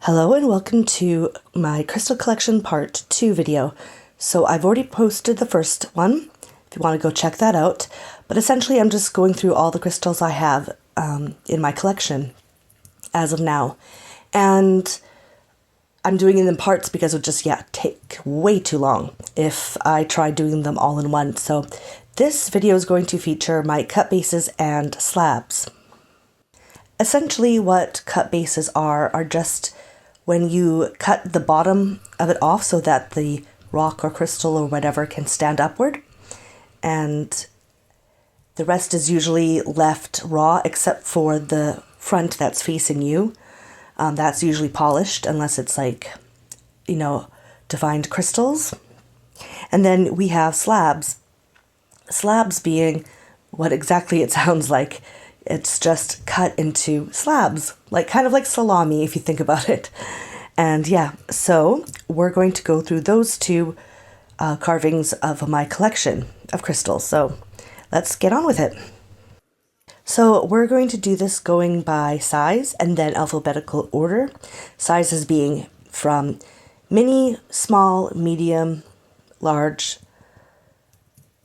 Hello and welcome to my crystal collection part 2 video. So I've already posted the first one, if you want to go check that out. But essentially I'm just going through all the crystals I have in my collection as of now. And I'm doing it in parts because it would just, take way too long if I tried doing them all in one. So this video is going to feature my cut bases and slabs. Essentially what cut bases are just when you cut the bottom of it off so that the rock or crystal or whatever can stand upward, and the rest is usually left raw except for the front that's facing you. That's usually polished unless it's like, defined crystals. And then we have slabs. Slabs being what exactly it sounds like. It's just cut into slabs, kind of like salami if you think about it. And so we're going to go through those two carvings of my collection of crystals. So let's get on with it. So we're going to do this going by size and then alphabetical order. Sizes being from mini, small, medium, large,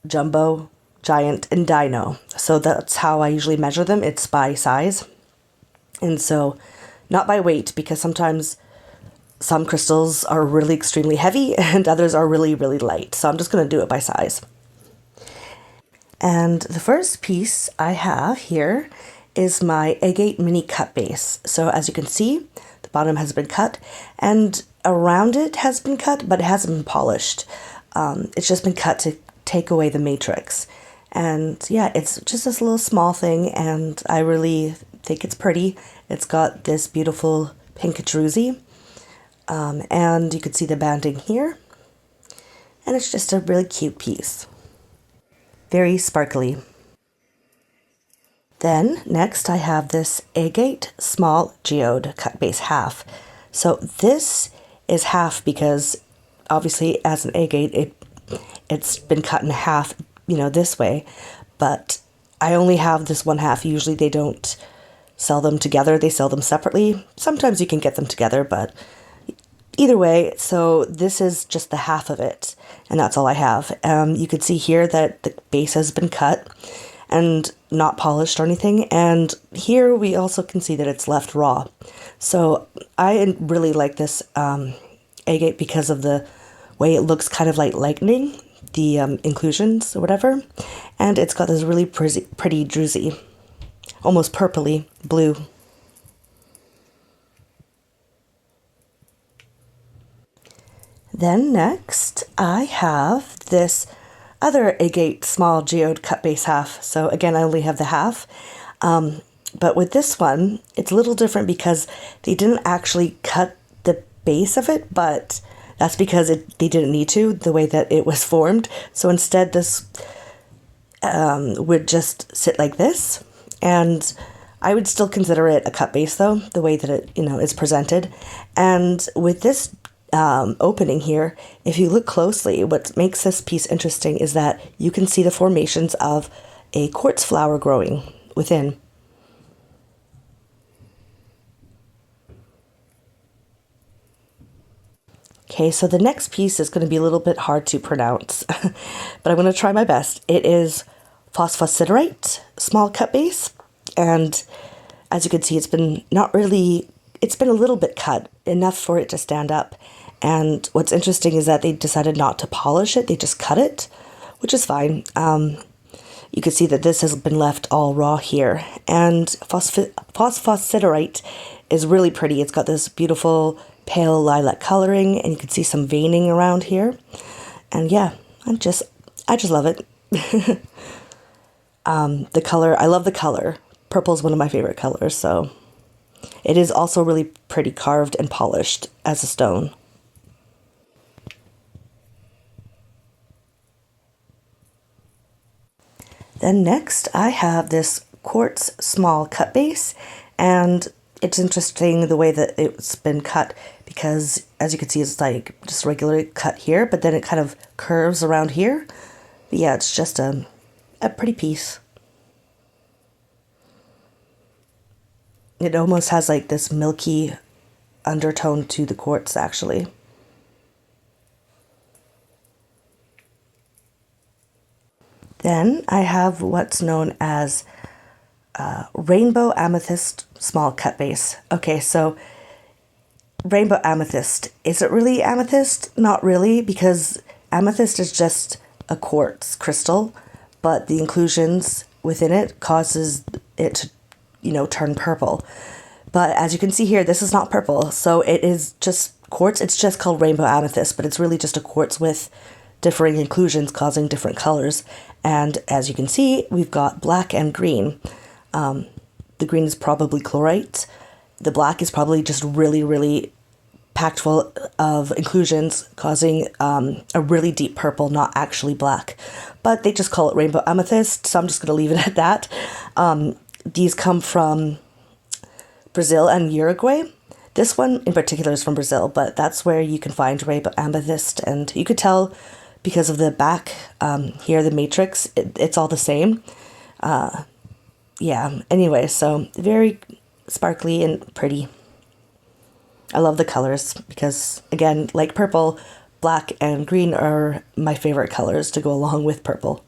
jumbo, giant, and dino. So that's how I usually measure them. It's by size. And so not by weight, because sometimes some crystals are really extremely heavy and others are really, really light. So I'm just going to do it by size. And the first piece I have here is my agate mini cut base. So as you can see, the bottom has been cut and around it has been cut, but it hasn't been polished. It's just been cut to take away the matrix. And it's just this little small thing, and I really think it's pretty. It's got this beautiful pink druzy, and you can see the banding here. And it's just a really cute piece. Very sparkly. Then next I have this agate small geode cut base half. So this is half because obviously as an agate it's been cut in half, this way, but I only have this one half. Usually they don't sell them together, they sell them separately. Sometimes you can get them together, but either way, so this is just the half of it, and that's all I have. You can see here that the base has been cut and not polished or anything, and here we also can see that it's left raw. So I really like this agate because of the way it looks, kind of like lightning, the inclusions or whatever, and it's got this really pretty druzy, almost purpley blue. Then next I have this other agate small geode cut base half. So again, I only have the half, but with this one it's a little different because they didn't actually cut the base of it, but that's because they didn't need to, the way that it was formed. So instead this would just sit like this, and I would still consider it a cut base though, the way that it is presented. And with this opening here, if you look closely, what makes this piece interesting is that you can see the formations of a quartz flower growing within. Okay, so the next piece is going to be a little bit hard to pronounce, but I'm going to try my best. It is phosphosiderite small cut base, and as you can see, it's been a little bit cut, enough for it to stand up. And what's interesting is that they decided not to polish it, they just cut it, which is fine. You can see that this has been left all raw here, and phosphosiderite is really pretty. It's got this beautiful pale lilac coloring, and you can see some veining around here. And I just love it. The color, I love the color. Purple is one of my favorite colors, so it is also really pretty carved and polished as a stone. Then next I have this quartz small cut base, and it's interesting the way that it's been cut because as you can see it's like just regularly cut here, but then it kind of curves around here. But it's just a pretty piece. It almost has like this milky undertone to the quartz actually. Then I have what's known as rainbow amethyst small cut base. Okay, so rainbow amethyst, is it really amethyst? Not really, because amethyst is just a quartz crystal, but the inclusions within it causes it to, turn purple. But as you can see here, this is not purple, so it is just quartz. It's just called rainbow amethyst, but it's really just a quartz with differing inclusions causing different colors. And as you can see, we've got black and green. The green is probably chlorite. The black is probably just really, really packed full of inclusions, causing a really deep purple, not actually black. But they just call it rainbow amethyst, so I'm just going to leave it at that. These come from Brazil and Uruguay. This one in particular is from Brazil, but that's where you can find rainbow amethyst, and you could tell because of the back here, the matrix, it's all the same. Yeah, anyway, so very sparkly and pretty. I love the colors because, again, like purple, black and green are my favorite colors to go along with purple.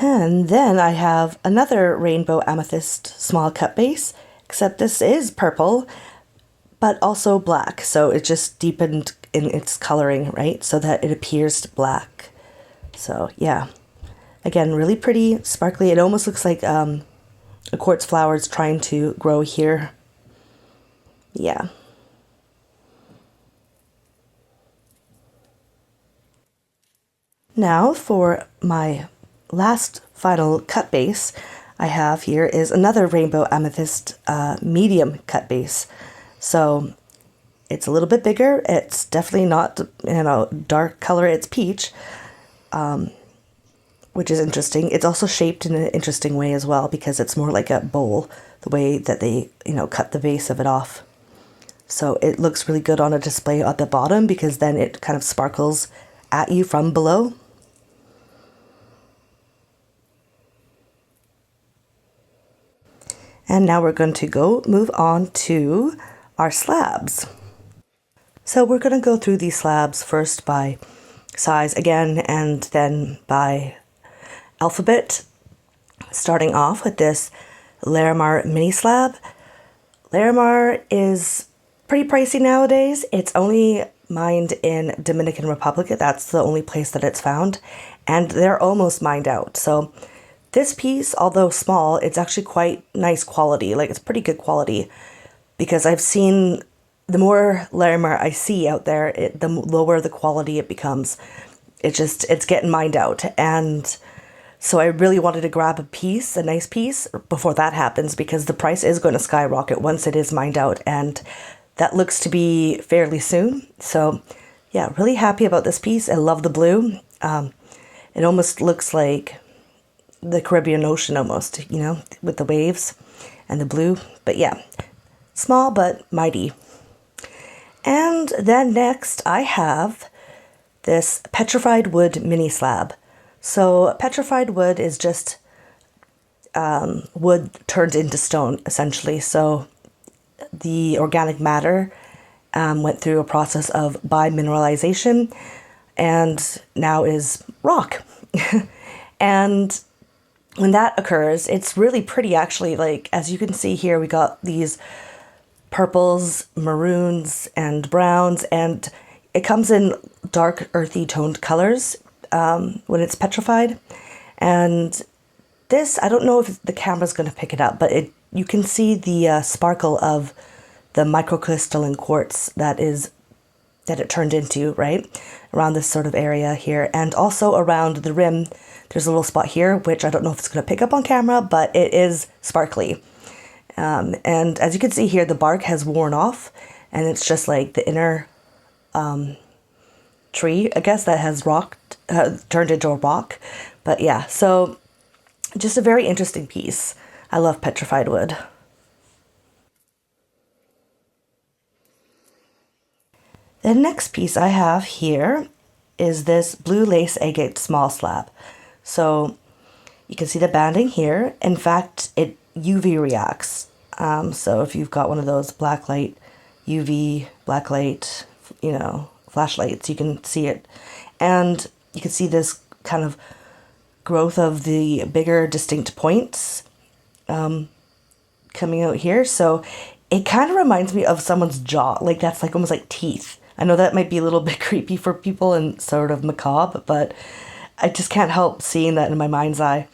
And then I have another rainbow amethyst small cut base, except this is purple, but also black. So it just deepened in its coloring, right? So that it appears black. So yeah, again, really pretty, sparkly. It almost looks like a quartz flower is trying to grow here. Yeah. Now for my last final cut base I have here is another rainbow amethyst medium cut base. So it's a little bit bigger. It's definitely not, dark color. It's peach, which is interesting. It's also shaped in an interesting way as well because it's more like a bowl, the way that they, cut the base of it off. So it looks really good on a display at the bottom because then it kind of sparkles at you from below. And now we're going to move on to our slabs. So we're going to go through these slabs first by size again, and then by alphabet, starting off with this Larimar mini slab. Larimar is pretty pricey nowadays. It's only mined in Dominican Republic. That's the only place that it's found, and they're almost mined out. So this piece, although small, it's actually quite nice quality. Like, it's pretty good quality because I've seen the more Larimar I see out there, the lower the quality it becomes. It's getting mined out. And so I really wanted to grab a nice piece before that happens because the price is going to skyrocket once it is mined out. And that looks to be fairly soon. So yeah, really happy about this piece. I love the blue. It almost looks like the Caribbean Ocean almost, with the waves and the blue. But yeah, small but mighty. And then next I have this petrified wood mini slab. So petrified wood is just wood turned into stone, essentially. So the organic matter went through a process of bimineralization and now is rock. And when that occurs, it's really pretty actually. Like, as you can see here, we got these purples, maroons, and browns, and it comes in dark earthy toned colors when it's petrified. And this, I don't know if the camera's going to pick it up, but you can see the sparkle of the microcrystalline quartz that it turned into, right? Around this sort of area here. And also around the rim, there's a little spot here, which I don't know if it's going to pick up on camera, but it is sparkly. And as you can see here, the bark has worn off, and it's just like the inner tree, I guess, that has turned into a rock. But yeah, so just a very interesting piece. I love petrified wood. The next piece I have here is this blue lace agate small slab. So you can see the banding here. In fact, it UV reacts. So if you've got one of those blacklight, UV blacklight, flashlights, you can see it. And you can see this kind of growth of the bigger distinct points coming out here. So it kind of reminds me of someone's jaw. Like that's like almost like teeth. I know that might be a little bit creepy for people and sort of macabre, but I just can't help seeing that in my mind's eye.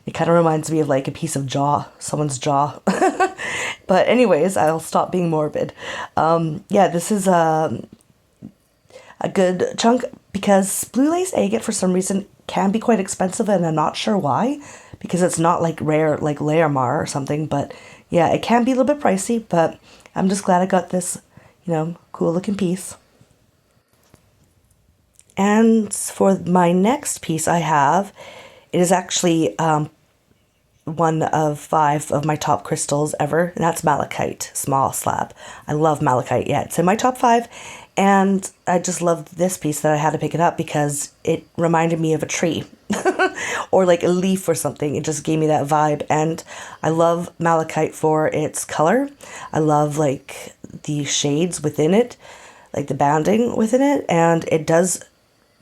It kind of reminds me of like a piece of jaw, someone's jaw. But anyways, I'll stop being morbid. This is a good chunk because blue lace agate for some reason can be quite expensive, and I'm not sure why, because it's not like rare like Laramar or something. But yeah, it can be a little bit pricey, but I'm just glad I got this, cool looking piece. And for my next piece I have, it is actually one of 5 of my top crystals ever, and that's malachite, small slab. I love malachite. Yeah, it's in my top 5, and I just loved this piece that I had to pick it up because it reminded me of a tree or like a leaf or something. It just gave me that vibe, and I love malachite for its color. I love like the shades within it, like the banding within it, and it does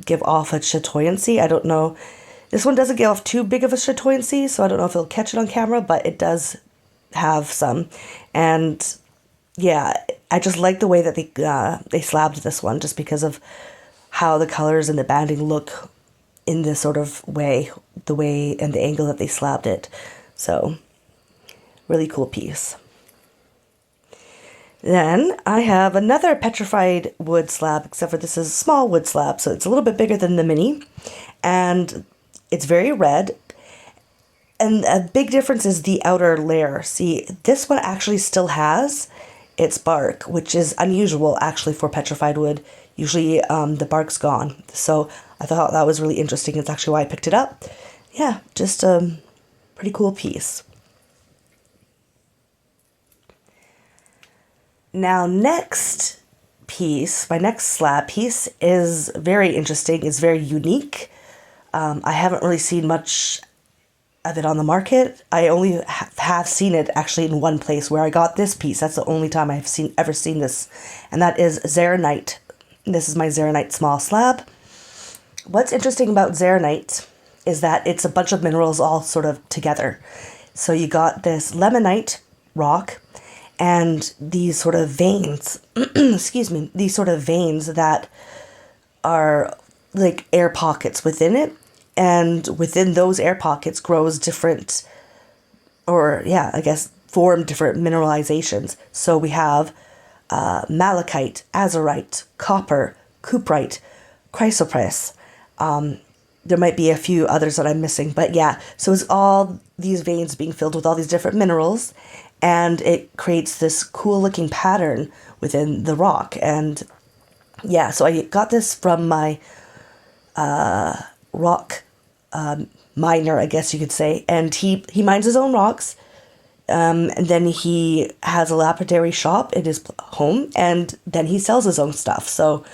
give off a chatoyancy. I don't know. This one doesn't give off too big of a chatoyancy, so I don't know if it'll catch it on camera, but it does have some. And yeah, I just like the way that they slabbed this one, just because of how the colors and the banding look in this sort of way, the way and the angle that they slabbed it. So, really cool piece. Then I have another petrified wood slab, except for this is a small wood slab, so it's a little bit bigger than the mini, and it's very red. And a big difference is the outer layer. See, this one actually still has its bark, which is unusual actually for petrified wood. Usually the bark's gone. So I thought that was really interesting. It's actually why I picked it up. Yeah, just a pretty cool piece. Now, next piece, my next slab piece is very interesting. It's very unique. I haven't really seen much of it on the market. I only have seen it actually in one place where I got this piece. That's the only time I've ever seen this, and that is Zeronite. This is my Zeronite small slab. What's interesting about Zeronite is that it's a bunch of minerals all sort of together. So you got this lemonite rock, and these sort of veins, these sort of veins that are like air pockets within it. And within those air pockets grows different, form different mineralizations. So we have malachite, azurite, copper, cuprite, chrysoprase. There might be a few others that I'm missing, but yeah. So it's all these veins being filled with all these different minerals, and it creates this cool looking pattern within the rock. And yeah, so I got this from my rock miner, I guess you could say, and he mines his own rocks, and then he has a lapidary shop in his home, and then he sells his own stuff. So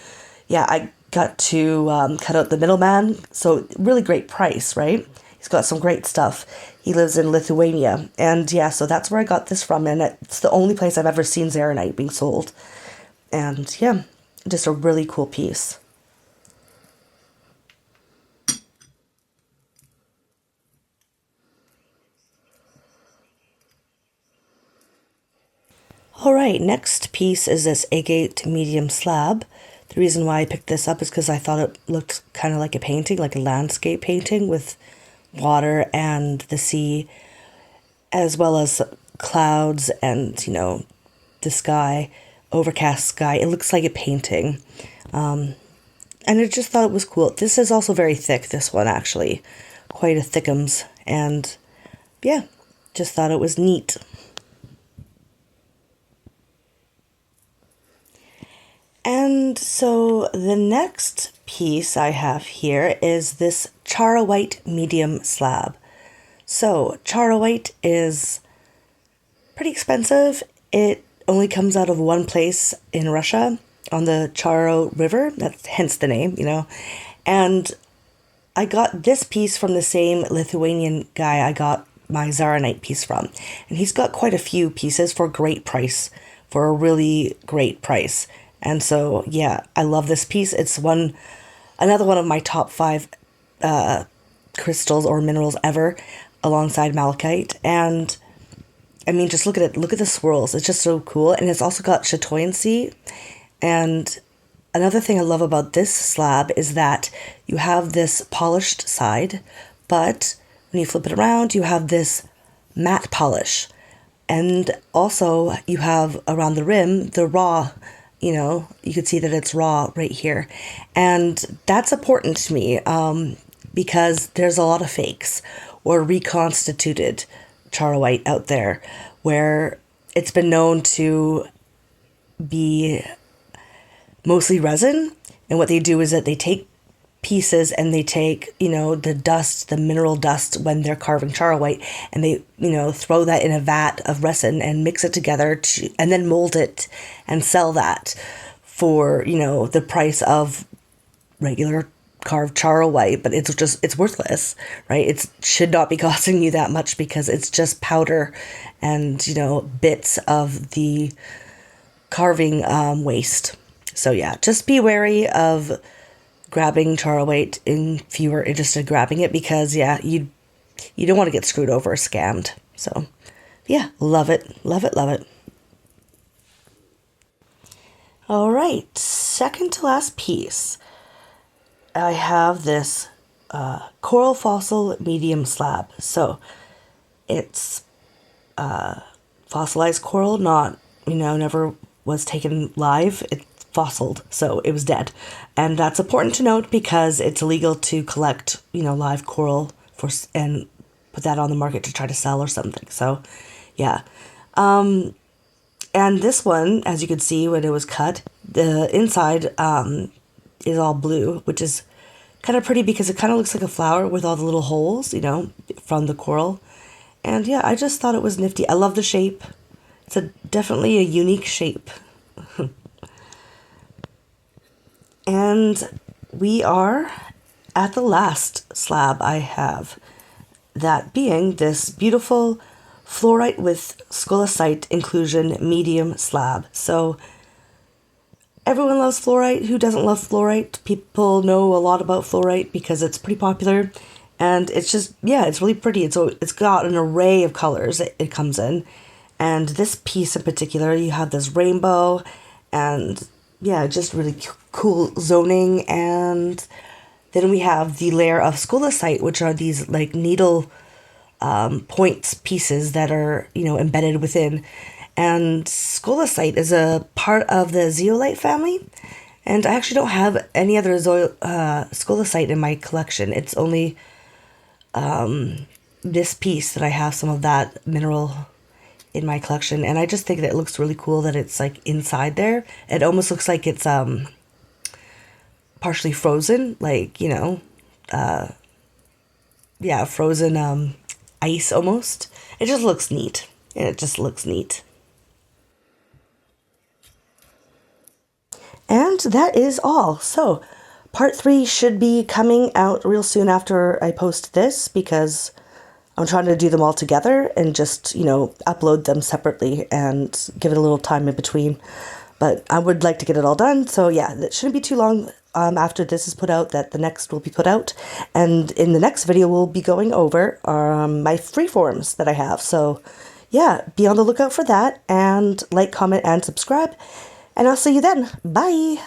yeah, I got to cut out the middleman, so really great price, right? He's got some great stuff. He lives in Lithuania, and yeah, so that's where I got this from, and it's the only place I've ever seen Zeronite being sold. And yeah, just a really cool piece. Alright, next piece is this agate medium slab. The reason why I picked this up is because I thought it looked kind of like a painting, like a landscape painting with water and the sea, as well as clouds and, the sky, overcast sky. It looks like a painting. And I just thought it was cool. This is also very thick, this one actually. Quite a thickums. And yeah, just thought it was neat. And so the next piece I have here is this charoite medium slab. So charoite is pretty expensive. It only comes out of one place in Russia on the Charo River. That's hence the name, And I got this piece from the same Lithuanian guy I got my Zaranite piece from. And he's got quite a few pieces for a great price, for a really great price. And so, yeah, I love this piece. It's another one of my top 5 crystals or minerals ever, alongside malachite. And I mean, just look at it. Look at the swirls. It's just so cool. And it's also got chatoyancy. And another thing I love about this slab is that you have this polished side, but when you flip it around, you have this matte polish. And also you have around the rim, the raw, you could see that it's raw right here. And that's important to me because there's a lot of fakes or reconstituted charoite out there where it's been known to be mostly resin. And what they do is that they take pieces and they take, the dust, the mineral dust when they're carving charoite, and they, throw that in a vat of resin and mix it together and then mold it and sell that for, the price of regular carved charoite, but it's worthless, right? It should not be costing you that much because it's just powder and, bits of the carving waste. So yeah, just be wary of grabbing charoite if you are interested in grabbing it, because yeah, you don't want to get screwed over or scammed. So yeah, love it, love it, love it. All right, second to last piece. I have this coral fossil medium slab. So it's fossilized coral, not, never was taken live. It's fossiled, so it was dead. And that's important to note because it's illegal to collect, live coral and put that on the market to try to sell or something. So yeah. And this one, as you could see when it was cut, the inside is all blue, which is kind of pretty because it kind of looks like a flower with all the little holes, from the coral. And yeah, I just thought it was nifty. I love the shape. It's definitely a unique shape. And we are at the last slab I have, that being this beautiful fluorite with scolecite inclusion medium slab. So everyone loves fluorite. Who doesn't love fluorite? People know a lot about fluorite because it's pretty popular. And it's just, yeah, it's really pretty. It's got an array of colors it comes in. And this piece in particular, you have this rainbow and yeah, just really cool zoning. And then we have the layer of scolecite, which are these like needle points pieces that are, embedded within. And scolecite is a part of the zeolite family. And I actually don't have any other scolecite in my collection. It's only this piece that I have some of that mineral in my collection. And I just think that it looks really cool that it's like inside there. It almost looks like it's partially frozen, like, frozen ice almost. It just looks neat. And it just looks neat. And that is all. So part 3 should be coming out real soon after I post this, because I'm trying to do them all together and just, upload them separately and give it a little time in between. But I would like to get it all done. So yeah, it shouldn't be too long after this is put out that the next will be put out. And in the next video, we'll be going over my freeforms that I have. So yeah, be on the lookout for that, and like, comment, and subscribe. And I'll see you then. Bye.